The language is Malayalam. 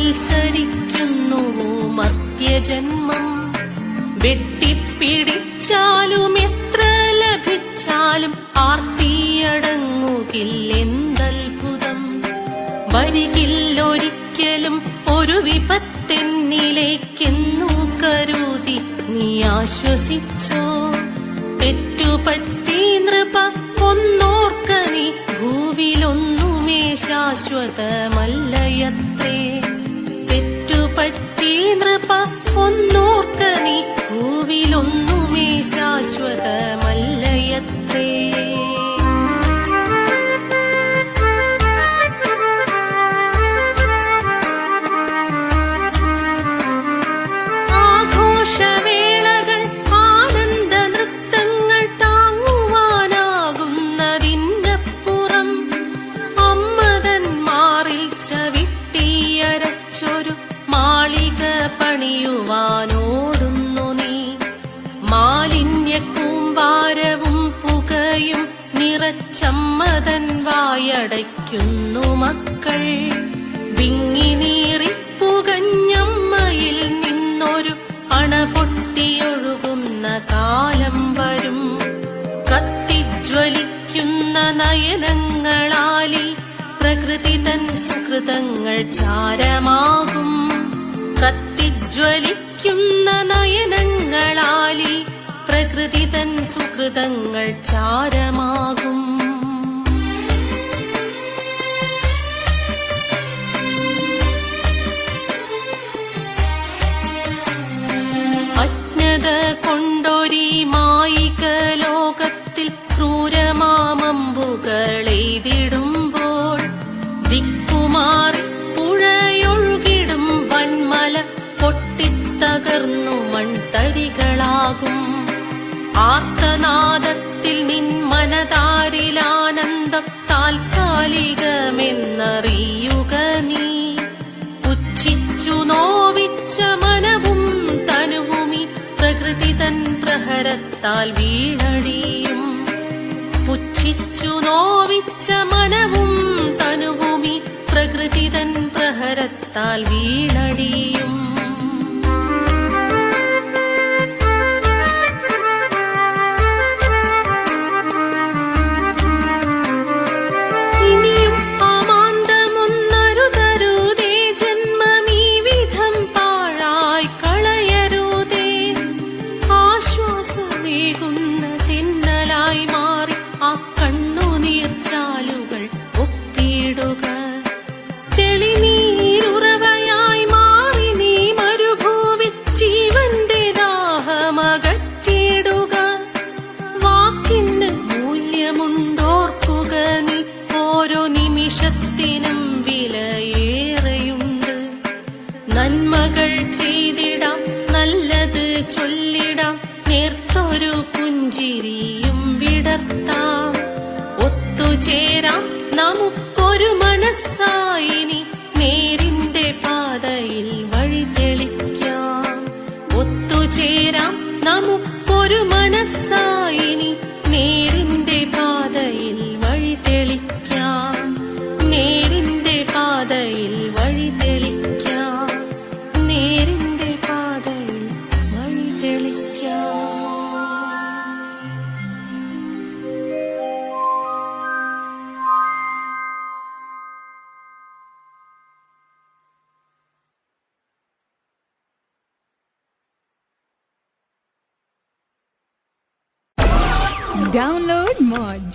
മത്സരിക്കുന്നുവോ മർത്യജന്മം? വെട്ടിപ്പിടിച്ചാലും എത്ര ലഭിച്ചാലും ആർത്തിയടങ്ങുകില്ലെന്തത്ഭുതം. വരികില്ലൊരിക്കലും ഒരു വിപത്തെന്നിലേക്കെന്നു കരുതി നീ ആശ്വസിച്ചോ? തെറ്റുപറ്റി നൃപ ഒന്നോർക്ക നീ, ഭൂവിലൊന്നുമേ ശാശ്വതമല്ലയത്രേ. തെറ്റുപറ്റി നൃപ ഒന്നോർക്ക നീ, ഭൂവിലൊന്നുമേ ശാശ്വതമല്ലയത്രേ. പണിയുവാനോടുന്നു നീ, മാലിന്യക്കൂമ്പാരവും പുകയും നിറച്ചമ്മതൻ വായടയ്ക്കുന്നു മക്കൾ. വിങ്ങി നീറി പുകഞ്ഞമ്മയിൽ നിന്നൊരു അണ പൊട്ടിയൊഴുകുന്ന കാലം വരും. കത്തിജ്വലിക്കുന്ന നയനങ്ങളാലി പ്രകൃതി തൻ സുകൃതങ്ങൾ ചാരമാകും. കത്തിജ്വലിക്കുന്ന നയനങ്ങളാലി പ്രകൃതി തൻ സുകൃതങ്ങൾ ചാരമാകും. അജ്ഞത കൊണ്ടൊരീ മായിക ലോകത്തിൽ ക്രൂരമാമമ്പുകളെയ്തിടുമ്പോൾ ദിക്കുമാറി പുഴയൊഴുകിടും വന്മല പൊട്ടിത്തകർന്നു മൺതരികളാകും. ആർത്തനാദത്തിൽ നിൻ മനതാരിലാനന്ദം താൽക്കാലികമെന്നറിയുക നീ. പുച്ഛിച്ചു നോവിച്ച മനവും തനുവുമി പ്രകൃതി തൻ പ്രഹരത്താൽ വീണടിയും. പുച്ഛിച്ചു നോവിച്ച മനവും തനുവുമി പ്രകൃതി തൻ പ്രഹരത്താൽ വീണടിയും. ഇനിയും ആമാന്തമൊന്നരുതരുതേ, ജന്മമീ വിധം പാഴായി കളയരുതേ. ആശ്വാസമേകുന്ന തെന്നലായി മാറി ആ കണ്ണുനീർച്ചാലുകൾ ഒപ്പിടുക. തെളിനീരുറവയായി മാറി നീ മരുഭൂവി ജീവന്റെ ദാഹമകറ്റിടുക. വാക്കിന് മൂല്യമുണ്ടോർക്കുക നീ, ഓരോ നിമിഷത്തിനും വിലയേറെയുണ്ട്. നന്മകൾ ചെയ്തിടാം, നല്ലത് ചൊല്ലിടാം, നേർത്തൊരു പുഞ്ചിരിയും വിടർത്താം. ഒത്തുചേരാം നമുക്കൊരു മനസ്സായിനി, നേരിന്റെ പാതയിൽ വഴി തെളിക്കാം. ഒത്തുചേരാം നമുക്കൊരു മനസ്സായിനി, നേരിന്റെ പാതയിൽ വഴി തെളിക്കാം. നേരിന്റെ പാതയിൽ വഴി തെളിക്കാം. നേരിന്റെ പാതയിൽ വഴി തെളിക്കാം. Download Moj.